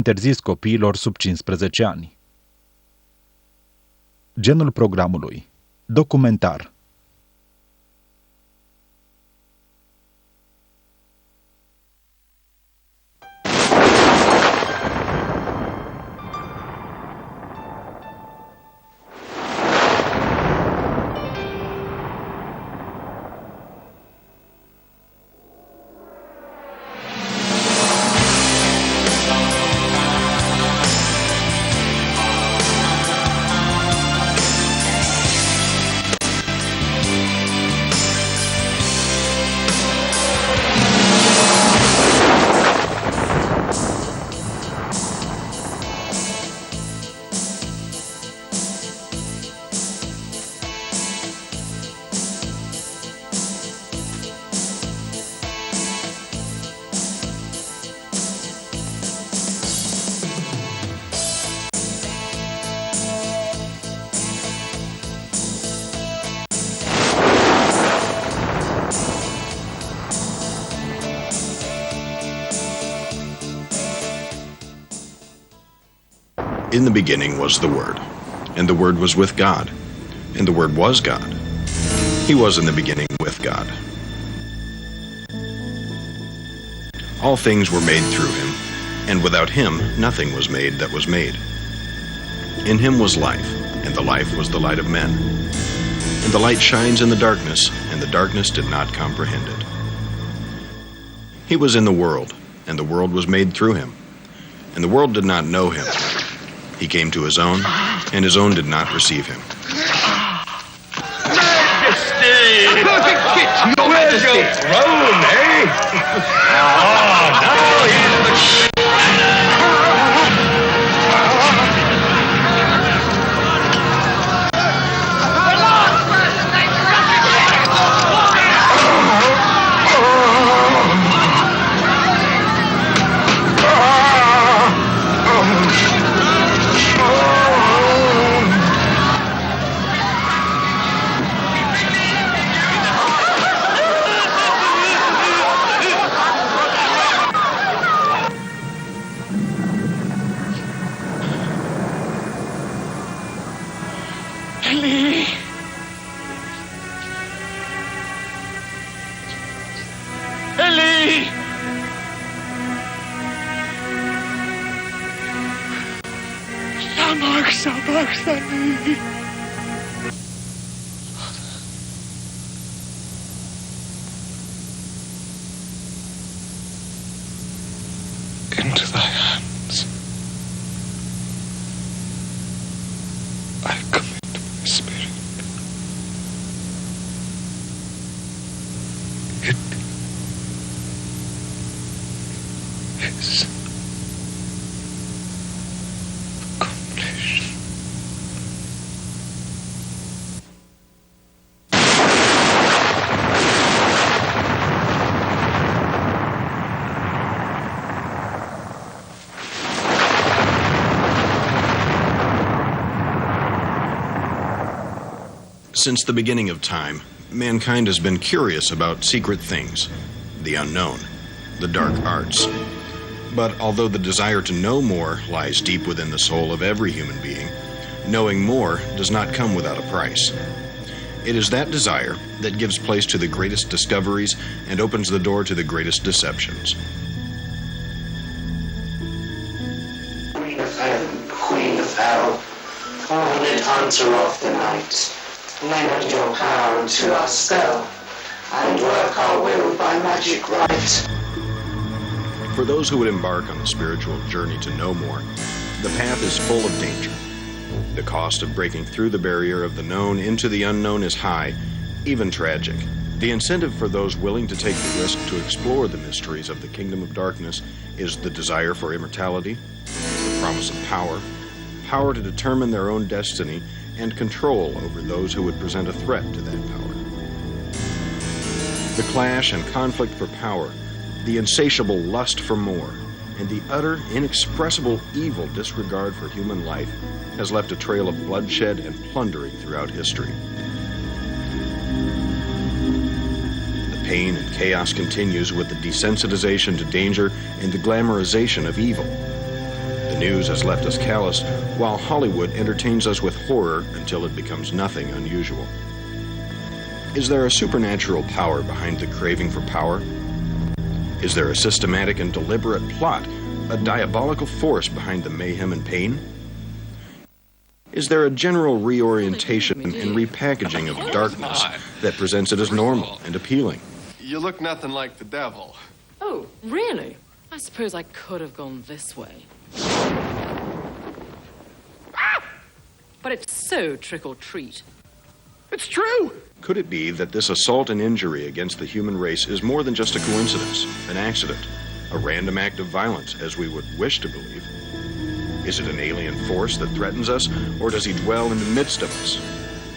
interzis copiilor sub 15 ani. Genul programului: documentar. In the beginning was the Word, and the Word was with God, and the Word was God. He was in the beginning with God. All things were made through him, and without him nothing was made that was made. In him was life, and the life was the light of men. And the light shines in the darkness, and the darkness did not comprehend it. He was in the world, and the world was made through him, and the world did not know him. He came to his own, and his own did not receive him. Majesty! Where's your throne, eh? Now he's the... Into thy hands I commit my spirit. It is accomplished. Since the beginning of time, mankind has been curious about secret things, the unknown, the dark arts. But although the desire to know more lies deep within the soul of every human being, knowing more does not come without a price. It is that desire that gives place to the greatest discoveries and opens the door to the greatest deceptions. Queen of heaven, queen of hell, horned hunter of the night, lend your power unto our spell, and work our will by magic right. For those who would embark on the spiritual journey to know more, the path is full of danger. The cost of breaking through the barrier of the known into the unknown is high, even tragic. The incentive for those willing to take the risk to explore the mysteries of the kingdom of darkness is the desire for immortality, the promise of power, power to determine their own destiny, and control over those who would present a threat to that power. The clash and conflict for power, the insatiable lust for more, and the utter, inexpressible evil disregard for human life has left a trail of bloodshed and plundering throughout history. The pain and chaos continues with the desensitization to danger and the glamorization of evil. news has left us callous, while Hollywood entertains us with horror until it becomes nothing unusual. Is there a supernatural power behind the craving for power? Is there a systematic and deliberate plot, a diabolical force behind the mayhem and pain? Is there a general reorientation and repackaging of darkness that presents it as normal and appealing? You look nothing like the devil. Oh, really? I suppose I could have gone this way. But it's so trick-or-treat. It's true! Could it be that this assault and injury against the human race is more than just a coincidence, an accident, a random act of violence, as we would wish to believe? Is it an alien force that threatens us, or does he dwell in the midst of us?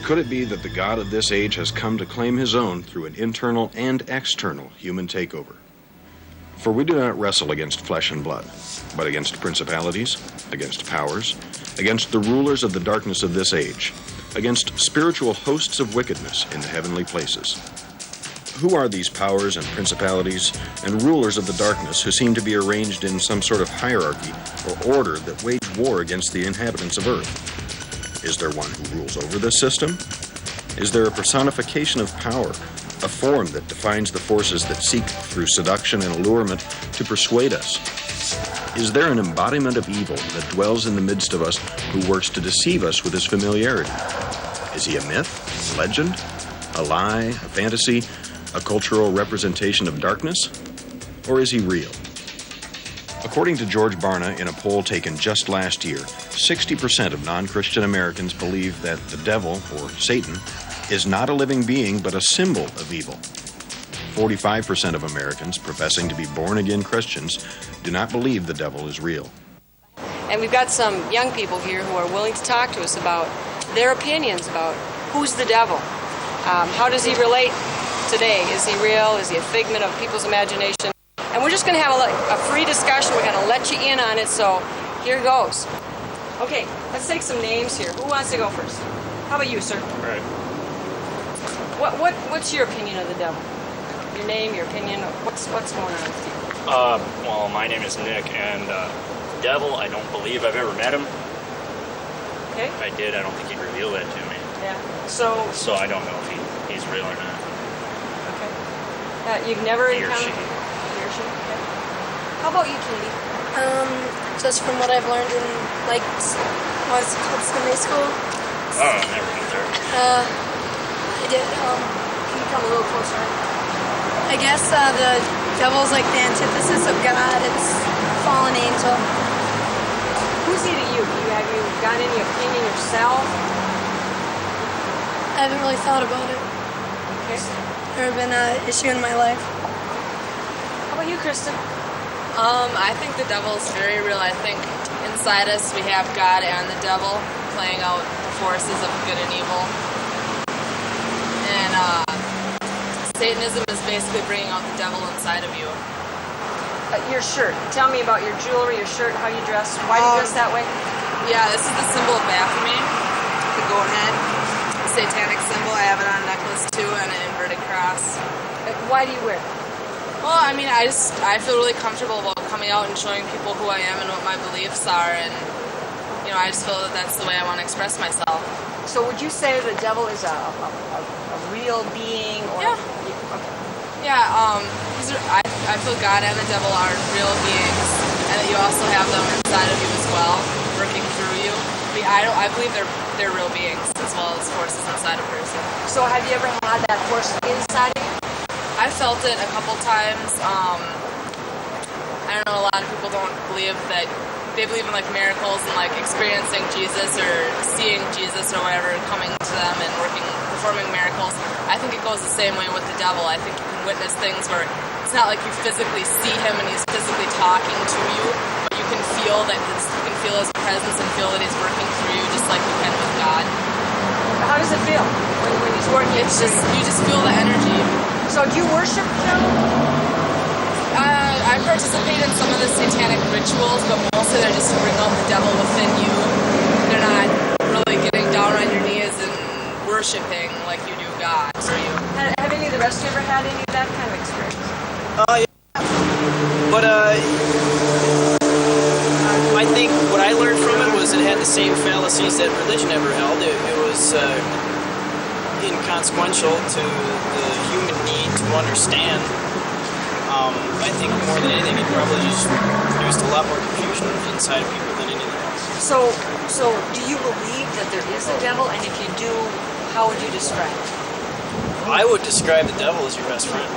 Could it be that the God of this age has come to claim his own through an internal and external human takeover? For we do not wrestle against flesh and blood, but against principalities, against powers, against the rulers of the darkness of this age, against spiritual hosts of wickedness in the heavenly places. Who are these powers and principalities and rulers of the darkness who seem to be arranged in some sort of hierarchy or order that wage war against the inhabitants of earth? Is there one who rules over this system? Is there a personification of power, a form that defines the forces that seek through seduction and allurement to persuade us? Is there an embodiment of evil that dwells in the midst of us who works to deceive us with his familiarity? Is he a myth, a legend, a lie, a fantasy, a cultural representation of darkness? Or is he real? According to George Barna, in a poll taken just last year, 60% of non-Christian Americans believe that the devil, or Satan, is not a living being but a symbol of evil. 45% of Americans professing to be born-again Christians do not believe the devil is real. And we've got some young people here who are willing to talk to us about their opinions about who's the devil. How does he relate today? Is he real? Is he a figment of people's imagination? And we're just going to have a free discussion. We're going to let you in on it, so here goes. Okay, let's take some names here. Who wants to go first? How about you, sir? All right. What's your opinion of the devil? Your name, your opinion, what's going on with you? Well, my name is Nick, and the devil, I don't believe I've ever met him. Okay. If I did, I don't think he'd reveal that to me. Yeah. So I don't know if he's real or not. Okay. You've never He or encountered... she. He or she. Okay. How about you, Katie? Just from what I've learned in, like, what's it called, Sunday school? Oh, never been there. I did, can you come a little closer? I guess, the devil's like the antithesis of God. It's a fallen angel. Who's he to you? Have you got any opinion yourself? I haven't really thought about it. Okay. Never been an issue in my life. How about you, Kristen? I think the devil's very real. I think inside us we have God and the devil playing out the forces of good and evil. And Satanism is basically bringing out the devil inside of you. Your shirt. Tell me about your jewelry, your shirt, how you dress. Why do you dress that way? Yeah, this is the symbol of Baphomet, the goat head, the satanic symbol. I have it on a necklace too, and an inverted cross. Why do you wear it? Well, I mean, I feel really comfortable about coming out and showing people who I am and what my beliefs are, and I just feel that that's the way I want to express myself. So would you say the devil is a real being? Or Yeah. Okay. Yeah, I feel God and the devil are real beings, and that you also have them inside of you as well, working through you. I believe they're real beings as well as forces inside a person. So have you ever had that force inside of you? I felt it a couple times. I don't know, a lot of people don't believe that. They believe in like miracles and like experiencing Jesus or seeing Jesus or whatever coming to them and performing miracles. I think it goes the same way with the devil. I think you can witness things where it's not like you physically see him and he's physically talking to you, but you can feel his presence and feel that he's working through you just like you can with God. How does it feel when he's working? It's just, you just feel the energy. So do you worship the devil? I participate in some of the satanic rituals, but mostly they're just to bring out the devil within you. They're not really getting down on your knees and worshiping like you do God. Or you. Have any of the rest of you ever had any of that kind of experience? Yeah. But I think what I learned from it was it had the same fallacies that religion ever held. It was inconsequential to the human need to understand. I think more than anything, it probably just produced a lot more confusion inside of people than anything else. So do you believe that there is a devil? And if you do, how would you describe it? I would describe the devil as your best friend.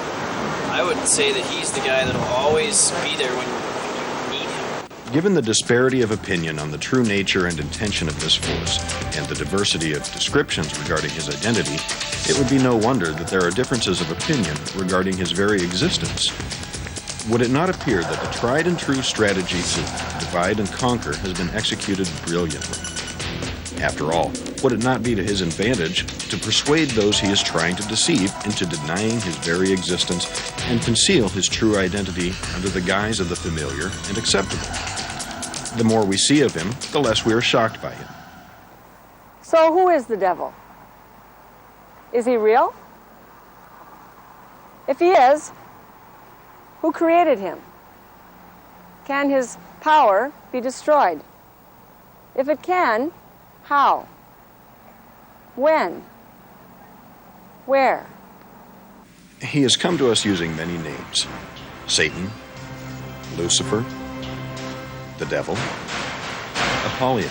I would say that he's the guy that'll always be there when you need him. Given the disparity of opinion on the true nature and intention of this force, and the diversity of descriptions regarding his identity, it would be no wonder that there are differences of opinion regarding his very existence. Would it not appear that the tried and true strategy to divide and conquer has been executed brilliantly? After all, would it not be to his advantage to persuade those he is trying to deceive into denying his very existence and conceal his true identity under the guise of the familiar and acceptable? The more we see of him, the less we are shocked by him. So who is the devil? Is he real? If he is, who created him? Can his power be destroyed? If it can, how? When? Where? He has come to us using many names: Satan, Lucifer, the devil, Apollyon,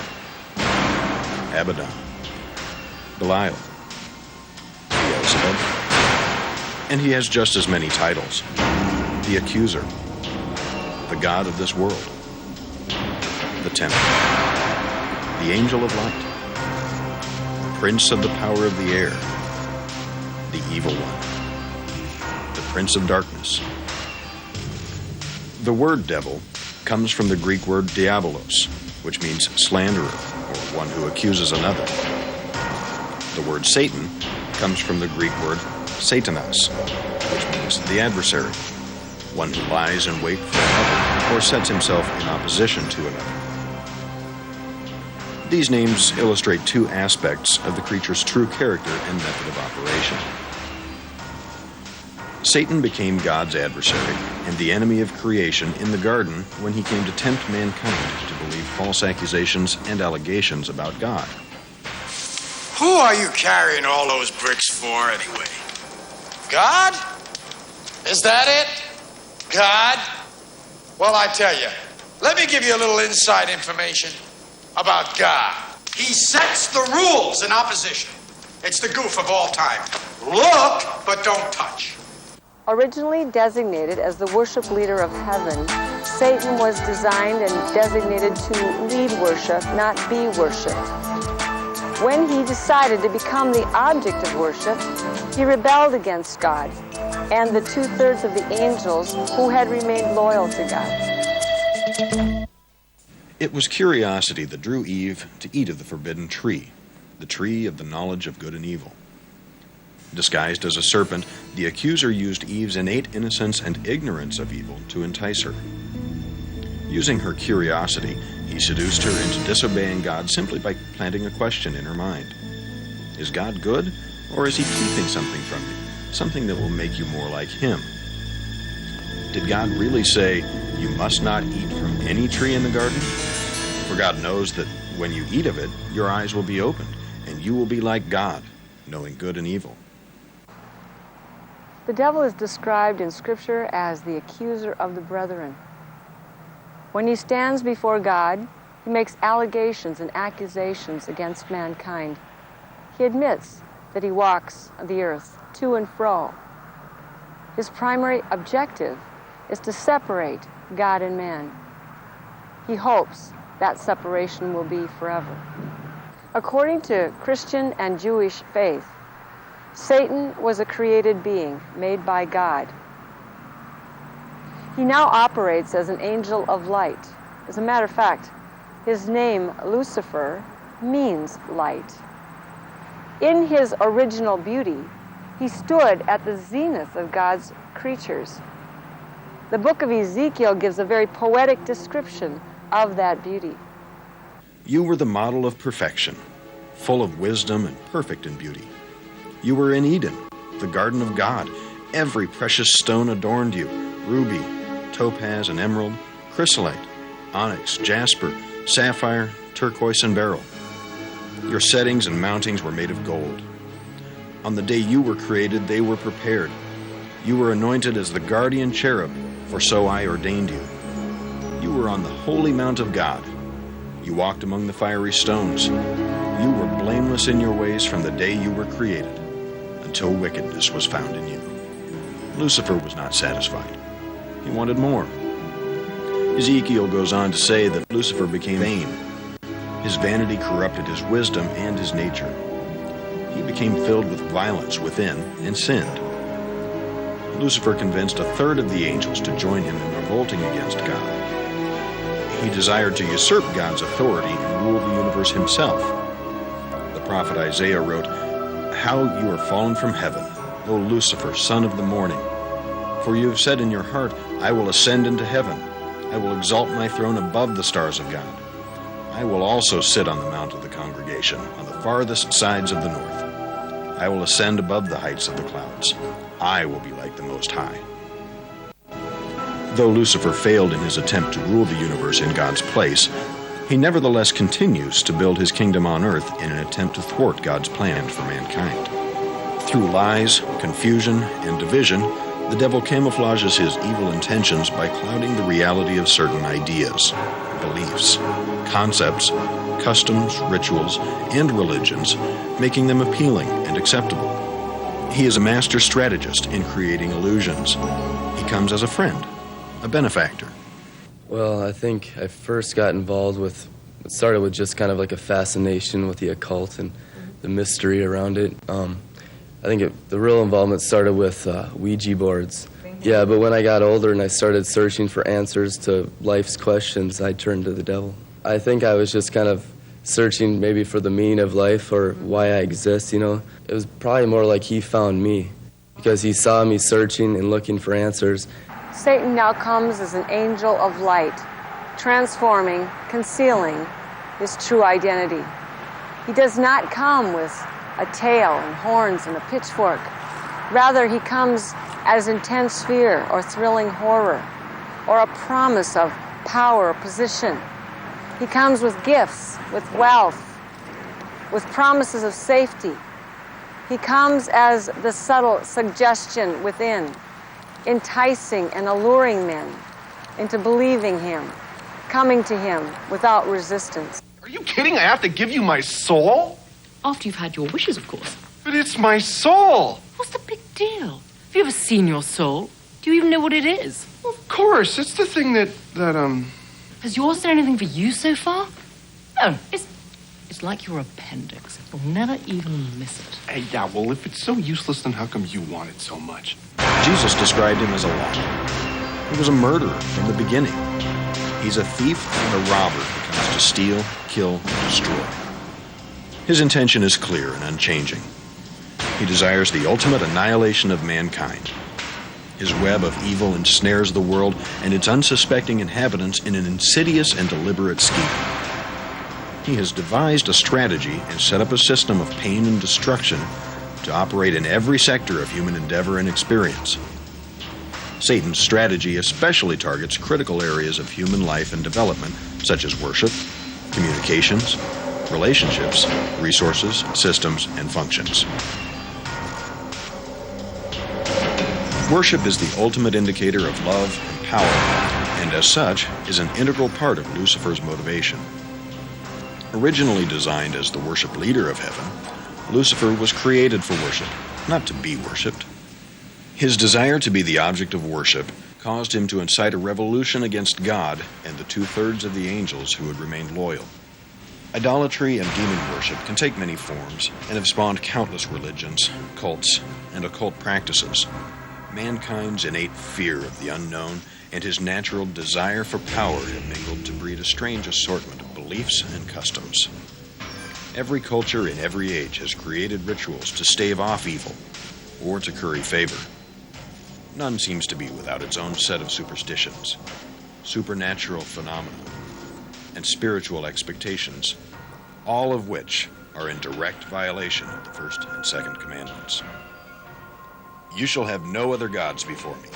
Abaddon, Belial, Beelzebub, and he has just as many titles: the accuser, the god of this world, the tempter, the angel of light, prince of the power of the air, the evil one, the prince of darkness. The word devil comes from the Greek word diabolos, which means slanderer, or one who accuses another. The word Satan comes from the Greek word satanas, which means the adversary, one who lies in wait for another or sets himself in opposition to another. These names illustrate two aspects of the creature's true character and method of operation. Satan became God's adversary and the enemy of creation in the garden when he came to tempt mankind to believe false accusations and allegations about God. Who are you carrying all those bricks for, anyway? God? Is that it? God? Well, I tell you, let me give you a little inside information about God. He sets the rules in opposition. It's the goof of all time. Look, but don't touch. Originally designated as the worship leader of heaven, Satan was designed and designated to lead worship, not be worshipped. When he decided to become the object of worship, he rebelled against God and the 2/3 of the angels who had remained loyal to God. It was curiosity that drew Eve to eat of the forbidden tree, the tree of the knowledge of good and evil. Disguised as a serpent, the accuser used Eve's innate innocence and ignorance of evil to entice her. Using her curiosity, he seduced her into disobeying God simply by planting a question in her mind. Is God good, or is he keeping something from you, something that will make you more like him? Did God really say, you must not eat from any tree in the garden? For God knows that when you eat of it, your eyes will be opened, and you will be like God, knowing good and evil. The devil is described in Scripture as the accuser of the brethren. When he stands before God, he makes allegations and accusations against mankind. He admits that he walks the earth to and fro. His primary objective is to separate God and man. He hopes that separation will be forever. According to Christian and Jewish faith, Satan was a created being made by God. He now operates as an angel of light. As a matter of fact, his name, Lucifer, means light. In his original beauty, he stood at the zenith of God's creatures. The book of Ezekiel gives a very poetic description of that beauty. You were the model of perfection, full of wisdom and perfect in beauty. You were in Eden, the garden of God. Every precious stone adorned you: ruby, topaz and emerald, chrysolite, onyx, jasper, sapphire, turquoise, and beryl. Your settings and mountings were made of gold. On the day you were created, they were prepared. You were anointed as the guardian cherub, for so I ordained you. You were on the holy mount of God. You walked among the fiery stones. You were blameless in your ways from the day you were created, until wickedness was found in you. Lucifer was not satisfied. He wanted more. Ezekiel goes on to say that Lucifer became vain. His vanity corrupted his wisdom and his nature. He became filled with violence within and sinned. Lucifer convinced a third of the angels to join him in revolting against God. He desired to usurp God's authority and rule the universe himself. The prophet Isaiah wrote, "How you are fallen from heaven, O Lucifer, son of the morning. For you have said in your heart, I will ascend into heaven. I will exalt my throne above the stars of God. I will also sit on the mount of the congregation, on the farthest sides of the north. I will ascend above the heights of the clouds. I will be like the Most High." Though Lucifer failed in his attempt to rule the universe in God's place, he nevertheless continues to build his kingdom on earth in an attempt to thwart God's plan for mankind. Through lies, confusion, and division, the devil camouflages his evil intentions by clouding the reality of certain ideas, beliefs, concepts, customs, rituals, and religions, making them appealing and acceptable. He is a master strategist in creating illusions. He comes as a friend, a benefactor. Well, I think I first got involved with, it started with just kind of like a fascination with the occult and the mystery around it. I think the real involvement started with Ouija boards. Yeah, but when I got older and I started searching for answers to life's questions, I turned to the devil. I think I was just kind of searching maybe for the meaning of life or why I exist, you know. It was probably more like he found me because he saw me searching and looking for answers. Satan now comes as an angel of light, transforming, concealing his true identity. He does not come with a tail and horns and a pitchfork. Rather, he comes as intense fear or thrilling horror or a promise of power or position. He comes with gifts, with wealth, with promises of safety. He comes as the subtle suggestion within, enticing and alluring men into believing him, coming to him without resistance. Are you kidding? I have to give you my soul? After you've had your wishes, of course. But it's my soul. What's the big deal? Have you ever seen your soul? Do you even know what it is? Well, of course. It's the thing that Has yours done anything for you so far? No, it's like your appendix. You'll never even miss it. Hey, yeah, well, if it's so useless, then how come you want it so much? Jesus described him as a liar. He was a murderer from the beginning. He's a thief and a robber who comes to steal, kill, and destroy. His intention is clear and unchanging. He desires the ultimate annihilation of mankind. His web of evil ensnares the world and its unsuspecting inhabitants in an insidious and deliberate scheme. He has devised a strategy and set up a system of pain and destruction to operate in every sector of human endeavor and experience. Satan's strategy especially targets critical areas of human life and development, such as worship, communications, relationships, resources, systems, and functions. Worship is the ultimate indicator of love and power, and as such, is an integral part of Lucifer's motivation. Originally designed as the worship leader of heaven, Lucifer was created for worship, not to be worshipped. His desire to be the object of worship caused him to incite a revolution against God and the 2/3 of the angels who had remained loyal. Idolatry and demon worship can take many forms and have spawned countless religions, cults, and occult practices. Mankind's innate fear of the unknown and his natural desire for power have mingled to breed a strange assortment of beliefs and customs. Every culture in every age has created rituals to stave off evil or to curry favor. None seems to be without its own set of superstitions, supernatural phenomena, and spiritual expectations, all of which are in direct violation of the first and second commandments. You shall have no other gods before me.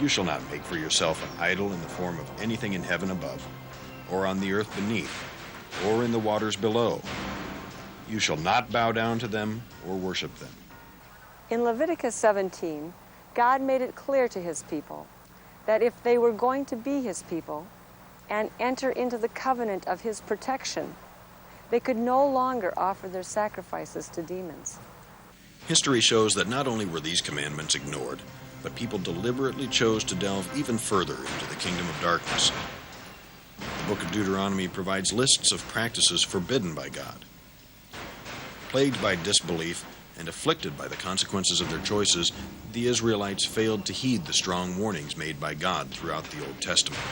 You shall not make for yourself an idol in the form of anything in heaven above, or on the earth beneath, or in the waters below. You shall not bow down to them or worship them. In Leviticus 17, God made it clear to his people that if they were going to be his people and enter into the covenant of his protection, they could no longer offer their sacrifices to demons. History shows that not only were these commandments ignored, but people deliberately chose to delve even further into the kingdom of darkness. The book of Deuteronomy provides lists of practices forbidden by God. Plagued by disbelief and afflicted by the consequences of their choices, the Israelites failed to heed the strong warnings made by God throughout the Old Testament.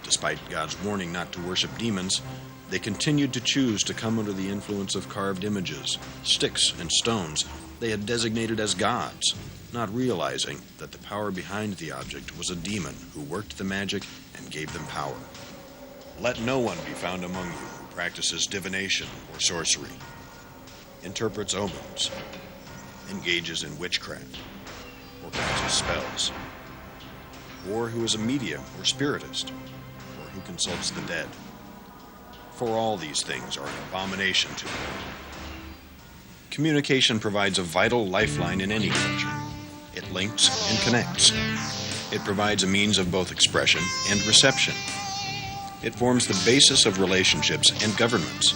Despite God's warning not to worship demons, they continued to choose to come under the influence of carved images, sticks, and stones they had designated as gods, not realizing that the power behind the object was a demon who worked the magic and gave them power. Let no one be found among you who practices divination or sorcery, interprets omens, engages in witchcraft, or casts spells, or who is a medium or spiritist, or who consults the dead. For all these things are an abomination to the Lord. Communication provides a vital lifeline in any culture. It links and connects. It provides a means of both expression and reception. It forms the basis of relationships and governments.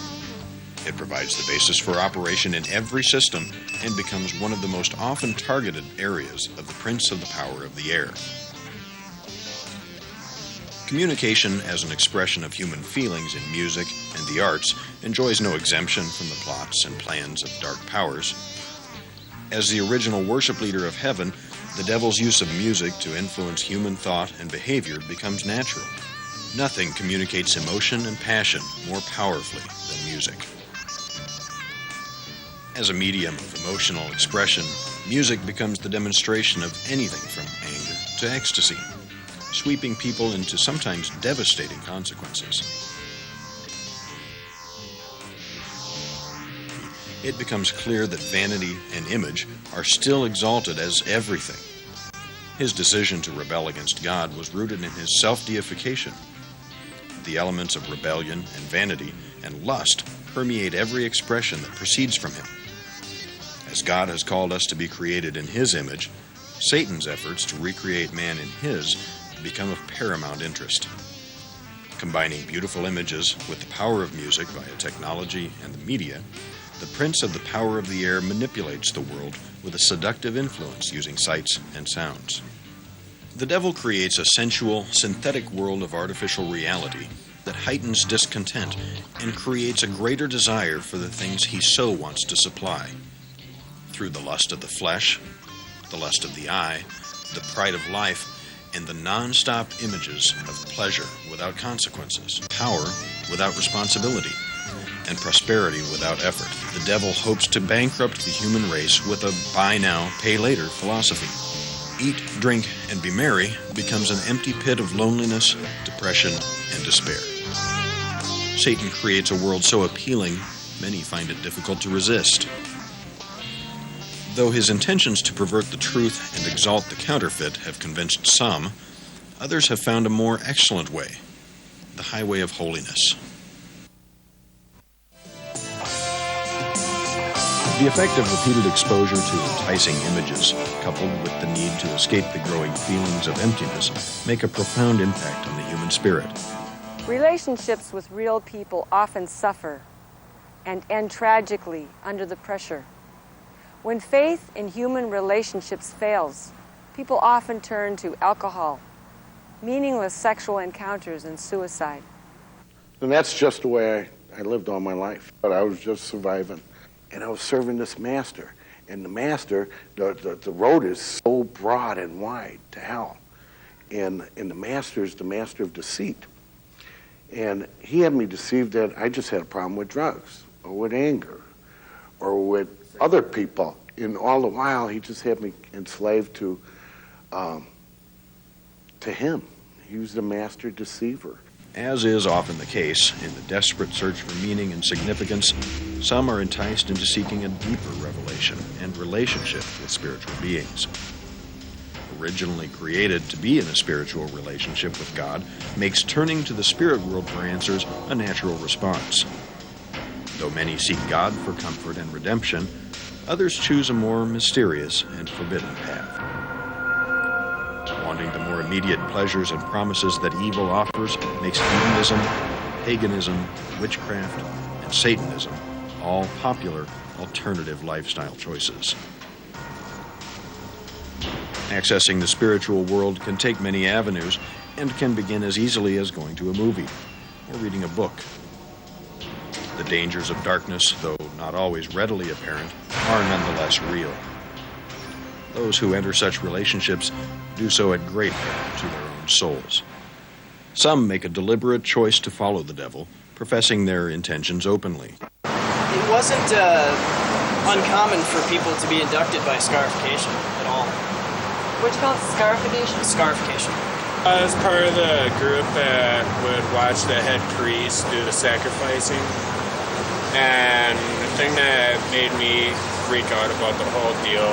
It provides the basis for operation in every system and becomes one of the most often targeted areas of the prince of the power of the air. Communication as an expression of human feelings in music and the arts enjoys no exemption from the plots and plans of dark powers. As the original worship leader of heaven, the devil's use of music to influence human thought and behavior becomes natural. Nothing communicates emotion and passion more powerfully than music. As a medium of emotional expression, music becomes the demonstration of anything from anger to ecstasy, sweeping people into sometimes devastating consequences. It becomes clear that vanity and image are still exalted as everything. His decision to rebel against God was rooted in his self-deification. The elements of rebellion and vanity and lust permeate every expression that proceeds from him. As God has called us to be created in his image, Satan's efforts to recreate man in his become of paramount interest. Combining beautiful images with the power of music via technology and the media, the prince of the power of the air manipulates the world with a seductive influence using sights and sounds. The devil creates a sensual, synthetic world of artificial reality that heightens discontent and creates a greater desire for the things he so wants to supply. Through the lust of the flesh, the lust of the eye, the pride of life, and the non-stop images of pleasure without consequences, power without responsibility, and prosperity without effort, the devil hopes to bankrupt the human race with a buy now, pay later philosophy. Eat, drink, and be merry becomes an empty pit of loneliness, depression, and despair. Satan creates a world so appealing, many find it difficult to resist. Though his intentions to pervert the truth and exalt the counterfeit have convinced some, others have found a more excellent way, the highway of holiness. The effect of repeated exposure to enticing images, coupled with the need to escape the growing feelings of emptiness, make a profound impact on the human spirit. Relationships with real people often suffer and end tragically under the pressure. When faith in human relationships fails, people often turn to alcohol, meaningless sexual encounters, and suicide. And that's just the way I lived all my life. But I was just surviving. And I was serving this master. And the master, the road is so broad and wide to hell. And the master is the master of deceit. And he had me deceived that I just had a problem with drugs or with anger or with other people. And all the while, he just had me enslaved to him. He was the master deceiver. As is often the case, in the desperate search for meaning and significance, some are enticed into seeking a deeper revelation and relationship with spiritual beings. originally created to be in a spiritual relationship with God, makes turning to the spirit world for answers a natural response. Though many seek God for comfort and redemption, others choose a more mysterious and forbidden path. Wanting the more immediate pleasures and promises that evil offers makes hedonism, paganism, witchcraft, and Satanism all popular alternative lifestyle choices. Accessing the spiritual world can take many avenues and can begin as easily as going to a movie or reading a book. The dangers of darkness, though not always readily apparent, are nonetheless real. Those who enter such relationships do so at great peril to their own souls. Some make a deliberate choice to follow the devil, professing their intentions openly. It wasn't uncommon for people to be inducted by scarification at all. What do you call it? Scarification? Scarification. I was part of the group that would watch the head priest do the sacrificing. And the thing that made me freak out about the whole deal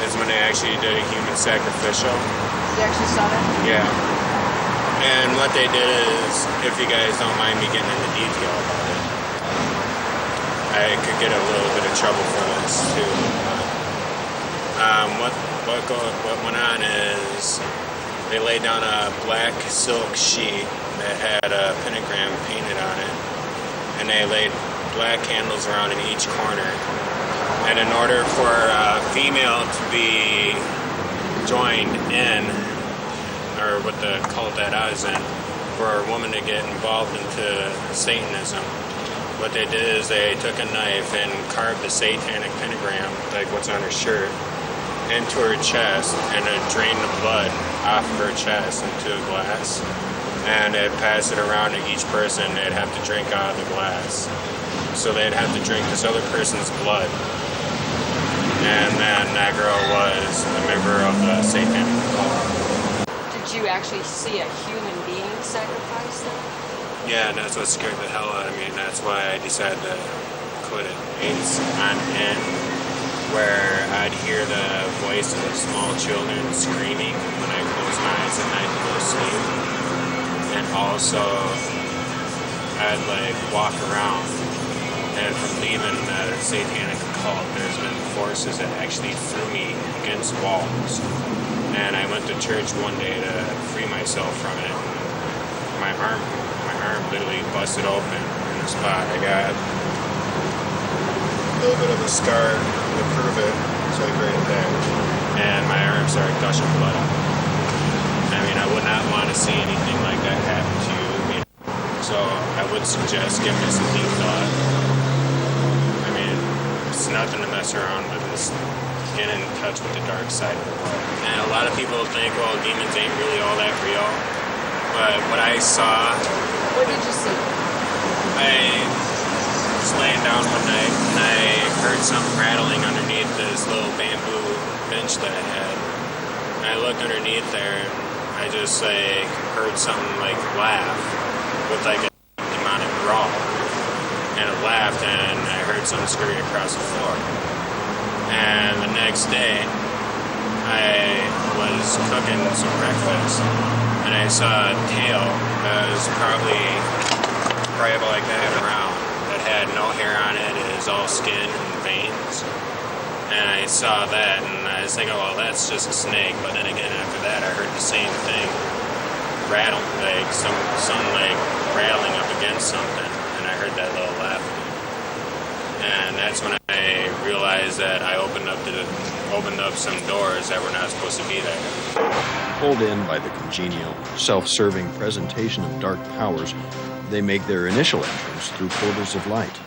is when they actually did a human sacrificial. You actually saw that? Yeah. And what they did is, if you guys don't mind me getting into detail about it, I could get a little bit of trouble for this too. What went on is they laid down a black silk sheet that had a pentagram painted on it, and they laid black candles around in each corner. And in order for a female to be joined in, or what the cult that I was in, for a woman to get involved into Satanism, what they did is they took a knife and carved a satanic pentagram, like what's on her shirt, into her chest, and it drained the blood off of her chest into a glass. And it passed it around to each person. They'd have to drink out of the glass. So they'd have to drink this other person's blood. And then that girl was a member of the satanic cult. Did you actually see a human being sacrifice them? Yeah, and that's what scared the hell out of me, and that's why I decided to quit it. It's on end where I'd hear the voice of small children screaming when I close my eyes at night to go to sleep. And also, I'd walk around, and from leaving the satanic cult, there's been forces that actually threw me against walls. And I went to church one day to free myself from it. My arm literally busted open in the spot. I got a little bit of a scar to prove it, so I graded that. And my arm started gushing blood out. I mean, I would not want to see anything like that happen to you. So I would suggest giving it some deep thought. I mean, it's nothing to mess around with. It's getting in touch with the dark side of the world. And a lot of people think, well, demons ain't really all that real. But what I saw... What did you see? I was laying down one night, and I heard something rattling underneath this little bamboo bench that I had. And I looked underneath there, and I just heard something laugh with a demonic growl. And it laughed, and I heard something scurry across the floor. And the next day, I was cooking some breakfast, and I saw a tail that was probably about like that around, that had no hair on it. It was all skin and veins. And I saw that, and I was thinking, well, that's just a snake. But then again, after that, I heard the same thing rattle, some rattling up against something, and I heard that little laughing. And that's when I realized that I opened up some doors that were not supposed to be there. Pulled in by the congenial, self-serving presentation of dark powers, they make their initial entrance through portals of light.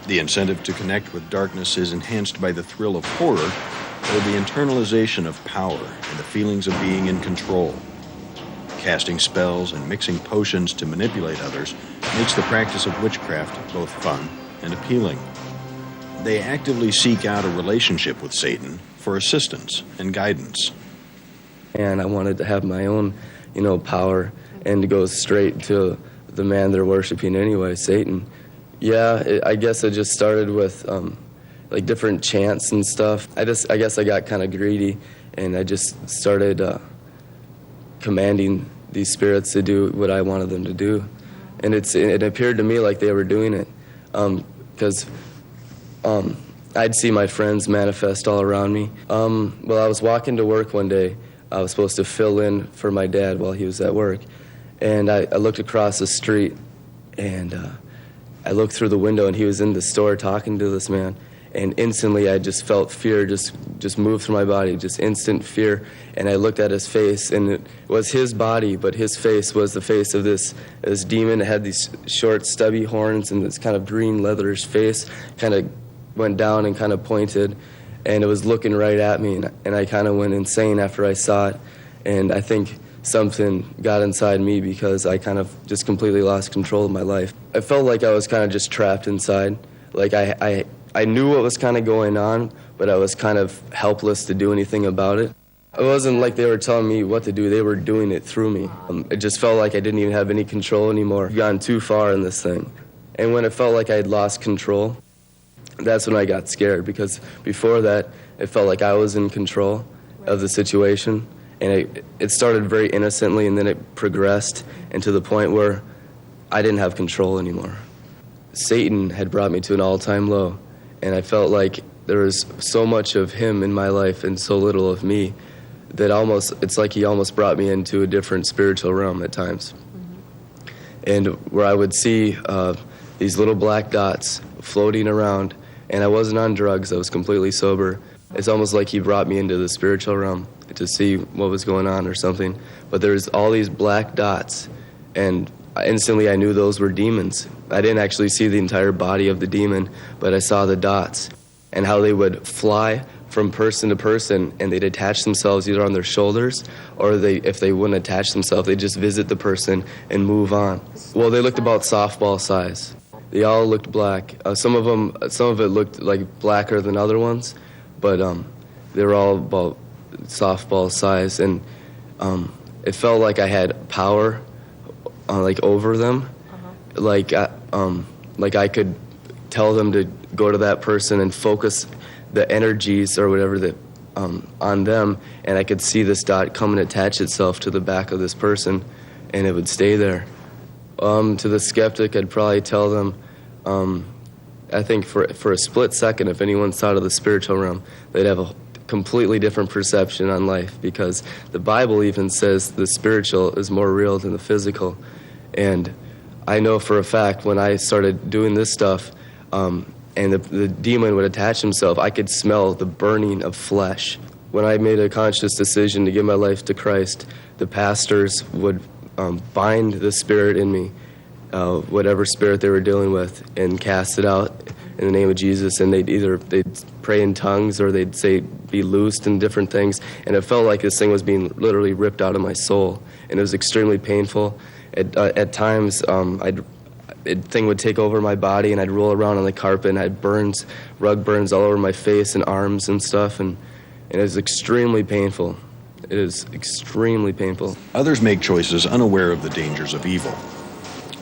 The incentive to connect with darkness is enhanced by the thrill of horror or the internalization of power and the feelings of being in control. Casting spells and mixing potions to manipulate others makes the practice of witchcraft both fun and appealing. They actively seek out a relationship with Satan for assistance and guidance. And I wanted to have my own, power and to go straight to the man they're worshiping anyway, Satan. Yeah, I guess it just started with, like different chants and stuff. I guess I got kind of greedy, and I just started commanding these spirits to do what I wanted them to do. And it appeared to me like they were doing it, because I'd see my friends manifest all around me. Well, I was walking to work one day. I was supposed to fill in for my dad while he was at work. And I looked across the street, and I looked through the window, and he was in the store talking to this man. And instantly I just felt fear just move through my body, just instant fear. And I looked at his face, and it was his body, but his face was the face of this demon. It had these short, stubby horns and this kind of green leatherish face, kind of went down and kind of pointed, and it was looking right at me. And I kind of went insane after I saw it. And I think something got inside me because I kind of just completely lost control of my life. I felt like I was kind of just trapped inside. Like I knew what was kind of going on, but I was kind of helpless to do anything about it. It wasn't like they were telling me what to do. They were doing it through me. It just felt like I didn't even have any control anymore. I'd gone too far in this thing. And when it felt like I had lost control, that's when I got scared, because before that, it felt like I was in control of the situation. And it started very innocently, and then it progressed into the point where I didn't have control anymore. Satan had brought me to an all-time low, and I felt like there was so much of him in my life and so little of me that it's like he almost brought me into a different spiritual realm at times. And where I would see these little black dots floating around, and I wasn't on drugs, I was completely sober. It's almost like he brought me into the spiritual realm to see what was going on or something. But there's all these black dots, and instantly I knew those were demons. I didn't actually see the entire body of the demon, but I saw the dots and how they would fly from person to person, and they'd attach themselves either on their shoulders, or if they wouldn't attach themselves, they'd just visit the person and move on. Well, they looked about softball size. They all looked black. Some of it looked like blacker than other ones, but they were all about softball size, and it felt like I had power like over them. Like I could tell them to go to that person and focus the energies or whatever that on them, and I could see this dot come and attach itself to the back of this person, and it would stay there. To the skeptic, I'd probably tell them, I think for a split second, if anyone's thought of the spiritual realm, they'd have a completely different perception on life, because the Bible even says the spiritual is more real than the physical. And I know for a fact when I started doing this stuff, and the demon would attach himself, I could smell the burning of flesh. When I made a conscious decision to give my life to Christ, the pastors would bind the spirit in me, whatever spirit they were dealing with, and cast it out in the name of Jesus. And they'd pray in tongues, or they'd say, be loosed in different things. And it felt like this thing was being literally ripped out of my soul. And it was extremely painful. At times, thing would take over my body, and I'd roll around on the carpet, and I had rug burns all over my face and arms and stuff, and it was extremely painful. It is extremely painful. Others make choices unaware of the dangers of evil.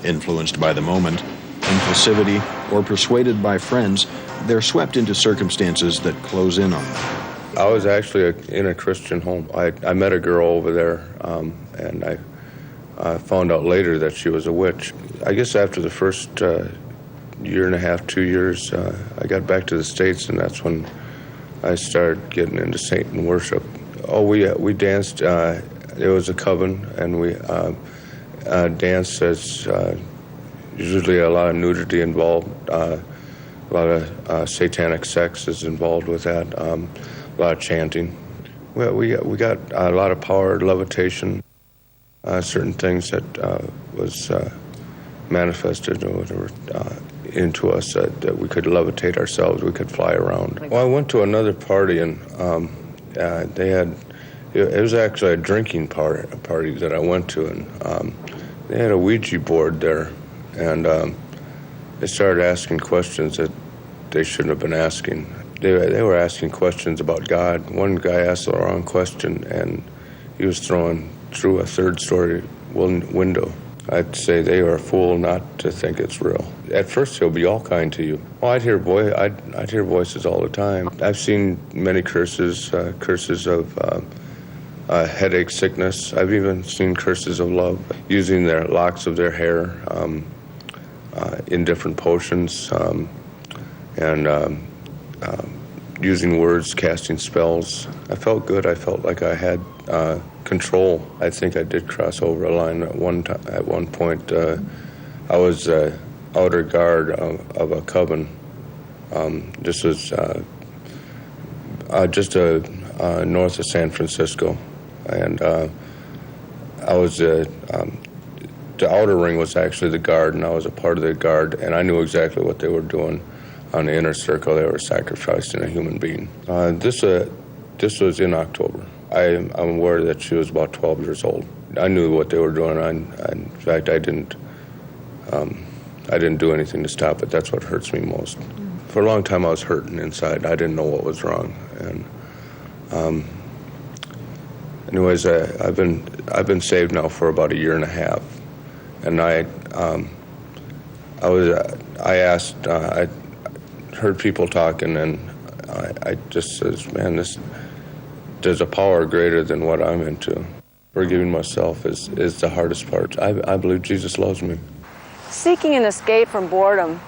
Influenced by the moment, impulsivity, or persuaded by friends, they're swept into circumstances that close in on them. I was actually in a Christian home. I met a girl over there, and I found out later that she was a witch. I guess after the first year and a half, 2 years, I got back to the States, and that's when I started getting into Satan worship. Oh, we danced. It was a coven, and we danced. As usually a lot of nudity involved, a lot of satanic sex is involved with that, a lot of chanting. Well, we got a lot of power, levitation. Certain things that was manifested or whatever into us that we could levitate ourselves, we could fly around. Well, I went to another party, and they had, it was actually a drinking party that I went to, and they had a Ouija board there, and they started asking questions that they shouldn't have been asking. They were asking questions about God. One guy asked the wrong question, and he was thrown through a third-story window. I'd say they are a fool not to think it's real. At first, he'll be all kind to you. Well, I'd hear voices all the time. I've seen many curses of headache, sickness. I've even seen curses of love, using their locks of their hair in different potions, and using words, casting spells. I felt good. I felt like I had control. I think I did cross over a line at one point. I was outer guard of a coven. This was just north of San Francisco, and I was the outer ring was actually the guard, and I was a part of the guard, and I knew exactly what they were doing. On the inner circle, they were sacrificing a human being. This was in October. I'm aware that she was about 12 years old. I knew what they were doing. In fact, I didn't do anything to stop it. That's what hurts me most. For a long time, I was hurting inside. I didn't know what was wrong. And anyways, I've been saved now for about a year and a half, and I heard people talking, and I just says, man, there's a power greater than what I'm into. Forgiving myself is the hardest part. I believe Jesus loves me. Seeking an escape from boredom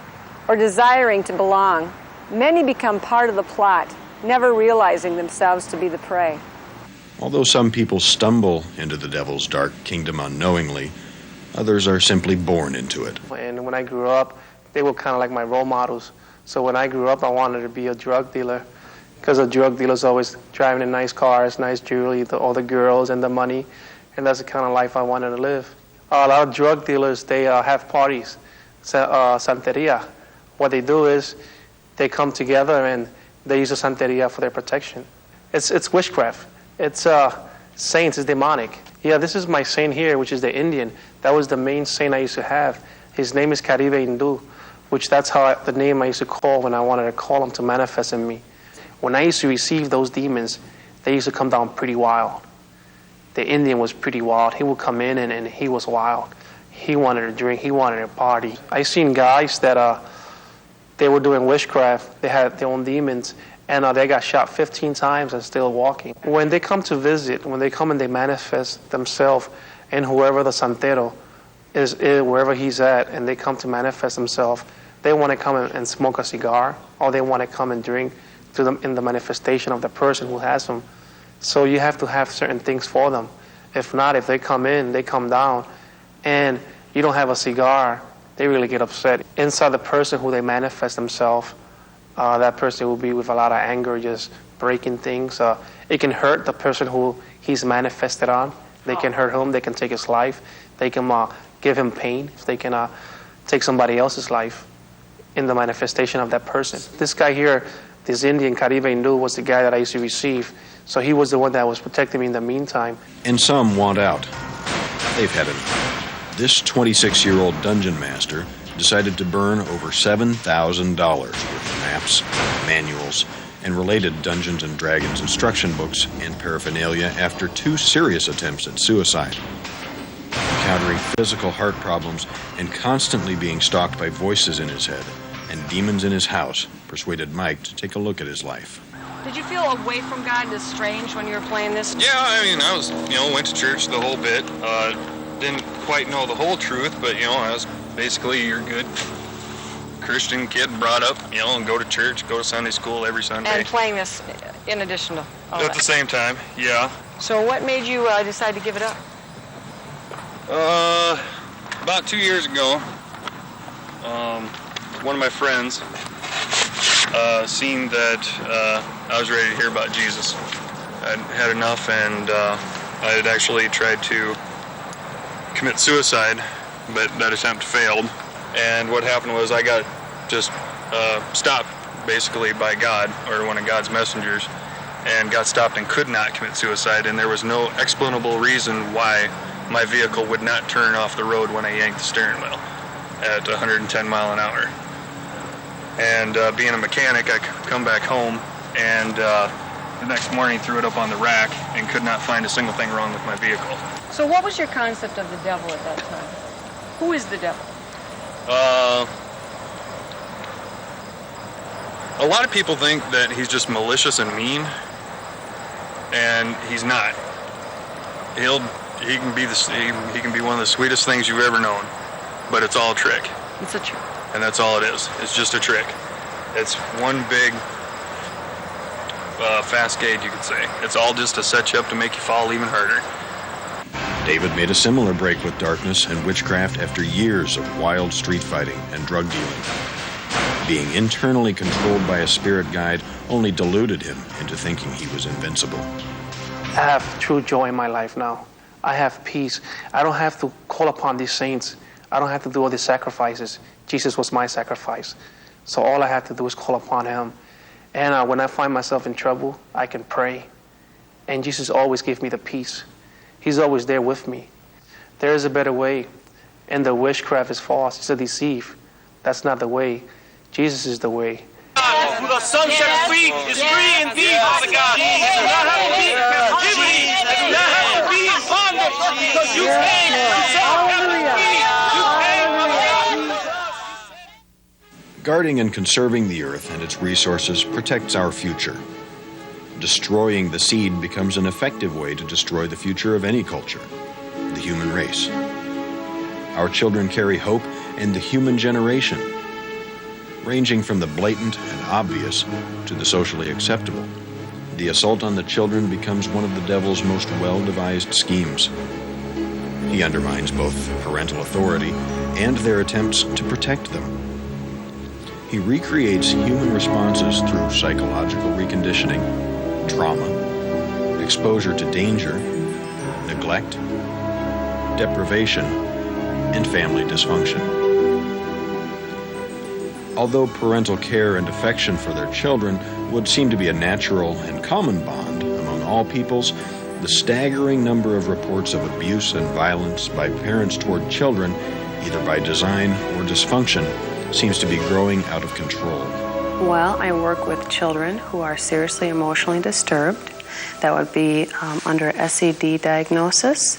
or desiring to belong, many become part of the plot, never realizing themselves to be the prey. Although some people stumble into the devil's dark kingdom unknowingly, others are simply born into it. And when I grew up, they were kind of like my role models. So when I grew up, I wanted to be a drug dealer, because a drug dealer's always driving in nice cars, nice jewelry, all the girls and the money, and that's the kind of life I wanted to live. A lot of drug dealers, they have parties, Santeria. What they do is they come together and they use a Santeria for their protection. It's witchcraft. It's saints, it's demonic. Yeah, this is my saint here, which is the Indian. That was the main saint I used to have. His name is Caribe Hindu, which that's the name I used to call when I wanted to call him to manifest in me. When I used to receive those demons, they used to come down pretty wild. The Indian was pretty wild. He would come in and he was wild. He wanted to drink. He wanted to party. I seen guys that they were doing witchcraft. They had their own demons, and they got shot 15 times and still walking. When they come to visit, when they come and they manifest themselves in whoever the santero is, wherever he's at, and they come to manifest themselves, they want to come and smoke a cigar, or they want to come and drink to them in the manifestation of the person who has them. So you have to have certain things for them. If not, if they come in, they come down, and you don't have a cigar, they really get upset. Inside the person who they manifest themselves, that person will be with a lot of anger, just breaking things. It can hurt the person who he's manifested on. They can hurt him. They can take his life. They can give him pain. They can take somebody else's life in the manifestation of that person. This guy here, this Indian Caribe Hindu, was the guy that I used to receive. So he was the one that was protecting me in the meantime. And some want out. They've had enough. This 26-year-old dungeon master decided to burn over $7,000 worth of maps, manuals, and related Dungeons & Dragons instruction books and paraphernalia after 2 serious attempts at suicide. Encountering physical heart problems and constantly being stalked by voices in his head and demons in his house persuaded Mike to take a look at his life. Did you feel away from God and estranged when you were playing this? Yeah, I mean, I was, went to church the whole bit. Didn't quite know the whole truth, but, I was basically your good Christian kid brought up, and go to church, go to Sunday school every Sunday. And playing this in addition to all At that. the same time, yeah. So what made you decide to give it up? About 2 years ago, one of my friends seen that I was ready to hear about Jesus. I'd had enough, and I had actually tried to commit suicide, but that attempt failed. And what happened was I got just stopped, basically, by God, or one of God's messengers, and got stopped and could not commit suicide, and there was no explainable reason why my vehicle would not turn off the road when I yanked the steering wheel at 110 mile an hour. And being a mechanic, I come back home, and the next morning threw it up on the rack and could not find a single thing wrong with my vehicle. So what was your concept of the devil at that time? Who is the devil? A lot of people think that he's just malicious and mean, and he's not. He can be one of the sweetest things you've ever known, but it's all a trick. It's a trick. And that's all it is. It's just a trick. It's one big cascade, you could say. It's all just to set you up to make you fall even harder. David made a similar break with darkness and witchcraft after years of wild street fighting and drug dealing. Being internally controlled by a spirit guide only deluded him into thinking he was invincible. I have true joy in my life now. I have peace. I don't have to call upon these saints. I don't have to do all these sacrifices. Jesus was my sacrifice. So all I have to do is call upon him. And when I find myself in trouble, I can pray. And Jesus always gives me the peace. He's always there with me. There is a better way. And the witchcraft is false. It's a deceive. That's not the way. Jesus is the way. Who the Son sets free is free indeed, Father God. You do not have to be in captivity. You do not have to be in bondage because you came to set Guarding and conserving the earth and its resources protects our future. Destroying the seed becomes an effective way to destroy the future of any culture, the human race. Our children carry hope and the human generation, ranging from the blatant and obvious to the socially acceptable. The assault on the children becomes one of the devil's most well-devised schemes. He undermines both parental authority and their attempts to protect them. He recreates human responses through psychological reconditioning, trauma, exposure to danger, neglect, deprivation, and family dysfunction. Although parental care and affection for their children would seem to be a natural and common bond among all peoples, the staggering number of reports of abuse and violence by parents toward children, either by design or dysfunction, seems to be growing out of control. Well, I work with children who are seriously emotionally disturbed. That would be under SED diagnosis.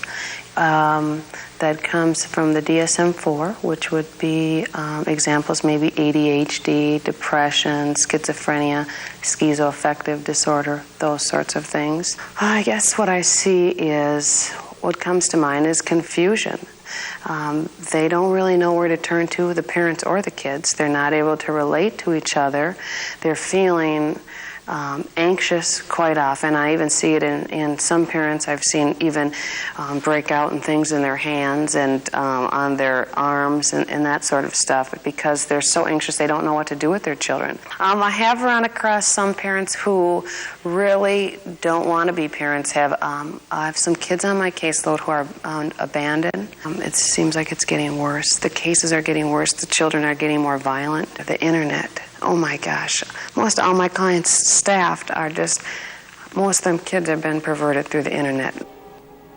That comes from the DSM-4, which would be examples maybe ADHD, depression, schizophrenia, schizoaffective disorder, those sorts of things. I guess what I see is, what comes to mind is confusion. They don't really know where to turn to, the parents or the kids. They're not able to relate to each other. They're feeling anxious quite often. I even see it in some parents. I've seen even break out and things in their hands and on their arms and that sort of stuff because they're so anxious they don't know what to do with their children. I have run across some parents who really don't want to be parents. I have some kids on my caseload who are abandoned. It seems like it's getting worse. The cases are getting worse. The children are getting more violent. The internet. Oh my gosh. Most all my clients staffed are just, most of them kids have been perverted through the internet.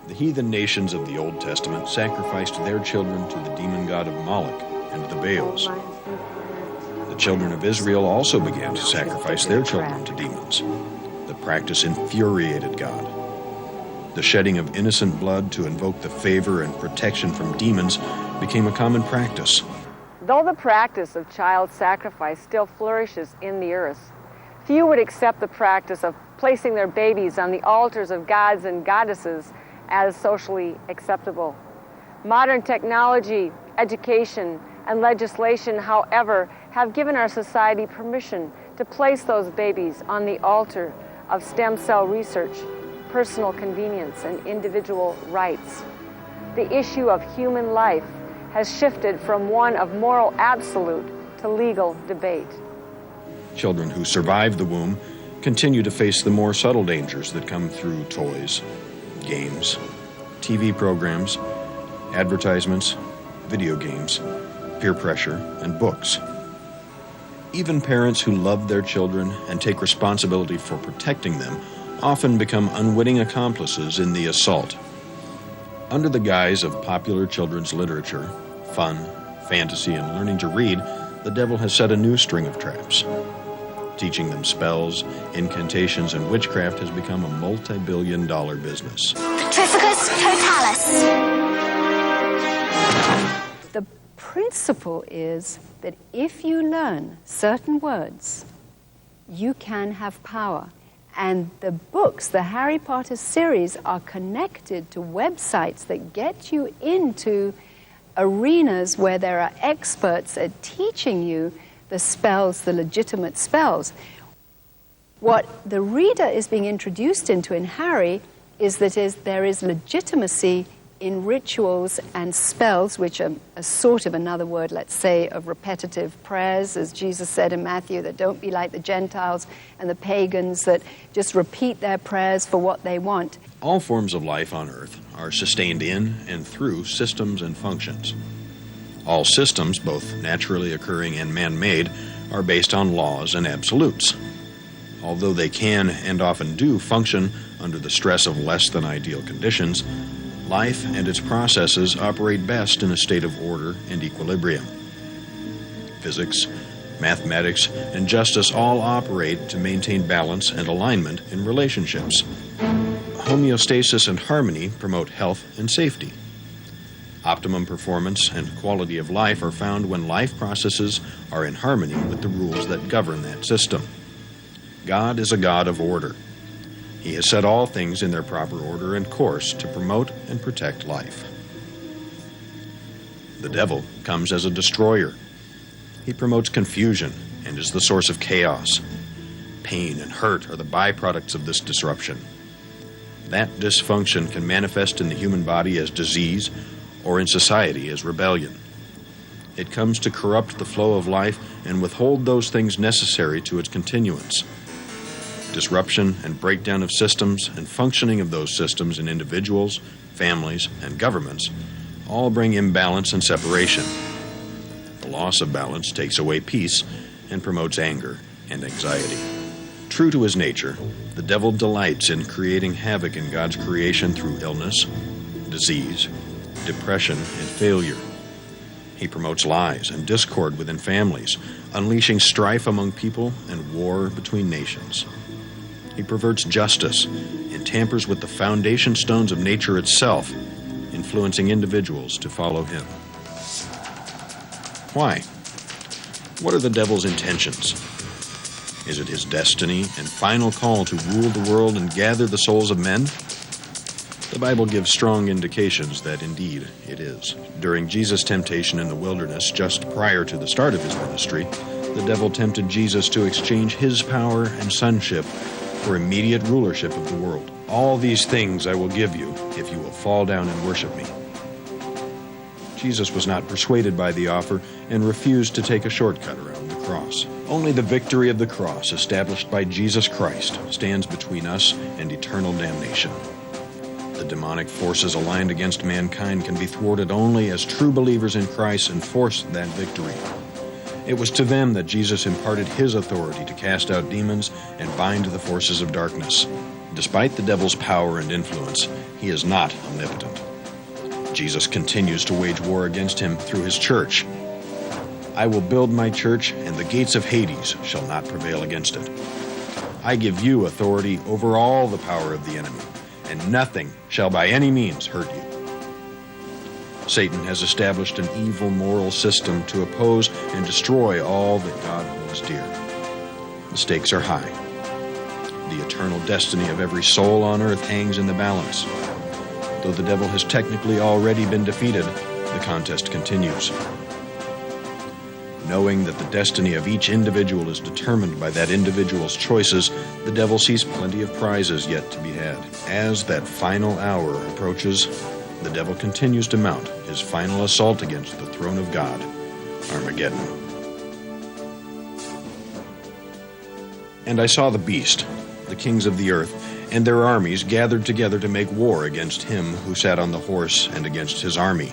The heathen nations of the Old Testament sacrificed their children to the demon god of Moloch and the Baals. The children of Israel also began to sacrifice their children to demons. The practice infuriated God. The shedding of innocent blood to invoke the favor and protection from demons became a common practice. Though the practice of child sacrifice still flourishes in the earth, few would accept the practice of placing their babies on the altars of gods and goddesses as socially acceptable. Modern technology, education, and legislation, however, have given our society permission to place those babies on the altar of stem cell research, personal convenience, and individual rights. The issue of human life has shifted from one of moral absolute to legal debate. Children who survive the womb continue to face the more subtle dangers that come through toys, games, TV programs, advertisements, video games, peer pressure, and books. Even parents who love their children and take responsibility for protecting them often become unwitting accomplices in the assault. Under the guise of popular children's literature, fun, fantasy, and learning to read, the devil has set a new string of traps. Teaching them spells, incantations, and witchcraft has become a multi-billion-dollar business. Petrificus totalis. The principle is that if you learn certain words, you can have power. And the books, the Harry Potter series, are connected to websites that get you into arenas where there are experts at teaching you the spells, the legitimate spells. What the reader is being introduced into in Harry is that there is legitimacy in rituals and spells, which are a sort of another word, let's say, of repetitive prayers, as Jesus said in Matthew, that don't be like the Gentiles and the pagans that just repeat their prayers for what they want. All forms of life on Earth are sustained in and through systems and functions. All systems, both naturally occurring and man-made, are based on laws and absolutes. Although they can and often do function under the stress of less than ideal conditions, life and its processes operate best in a state of order and equilibrium. Physics, mathematics, and justice all operate to maintain balance and alignment in relationships. Homeostasis and harmony promote health and safety. Optimum performance and quality of life are found when life processes are in harmony with the rules that govern that system. God is a God of order. He has set all things in their proper order and course to promote and protect life. The devil comes as a destroyer. He promotes confusion and is the source of chaos. Pain and hurt are the byproducts of this disruption. That dysfunction can manifest in the human body as disease or in society as rebellion. It comes to corrupt the flow of life and withhold those things necessary to its continuance. Disruption and breakdown of systems and functioning of those systems in individuals, families, and governments all bring imbalance and separation. The loss of balance takes away peace and promotes anger and anxiety. True to his nature, the devil delights in creating havoc in God's creation through illness, disease, depression, and failure. He promotes lies and discord within families, unleashing strife among people and war between nations. He perverts justice and tampers with the foundation stones of nature itself, influencing individuals to follow him. Why? What are the devil's intentions? Is it his destiny and final call to rule the world and gather the souls of men? The Bible gives strong indications that indeed it is. During Jesus' temptation in the wilderness, just prior to the start of his ministry, the devil tempted Jesus to exchange his power and sonship for immediate rulership of the world. All these things I will give you if you will fall down and worship me. Jesus was not persuaded by the offer and refused to take a shortcut around the cross. Only the victory of the cross, established by Jesus Christ, stands between us and eternal damnation. The demonic forces aligned against mankind can be thwarted only as true believers in Christ enforce that victory. It was to them that Jesus imparted his authority to cast out demons and bind the forces of darkness. Despite the devil's power and influence, he is not omnipotent. Jesus continues to wage war against him through his church. I will build my church, and the gates of Hades shall not prevail against it. I give you authority over all the power of the enemy, and nothing shall by any means hurt you. Satan has established an evil moral system to oppose and destroy all that God holds dear. The stakes are high. The eternal destiny of every soul on earth hangs in the balance. Though the devil has technically already been defeated, the contest continues. Knowing that the destiny of each individual is determined by that individual's choices, the devil sees plenty of prizes yet to be had. As that final hour approaches, the devil continues to mount his final assault against the throne of God, Armageddon. And I saw the beast, the kings of the earth, and their armies gathered together to make war against him who sat on the horse and against his army.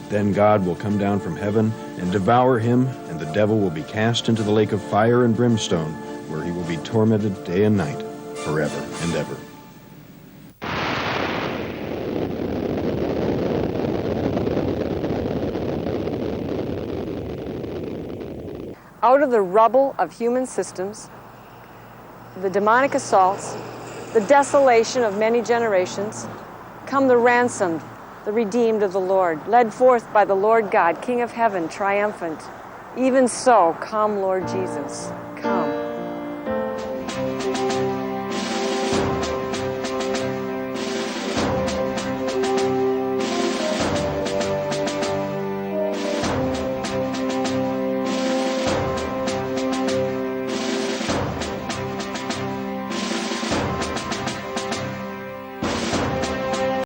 Then God will come down from heaven and devour him, and the devil will be cast into the lake of fire and brimstone, where he will be tormented day and night, forever and ever. Out of the rubble of human systems, the demonic assaults, the desolation of many generations, come the ransomed, the redeemed of the Lord, led forth by the Lord God, King of heaven, triumphant. Even so, come, Lord Jesus.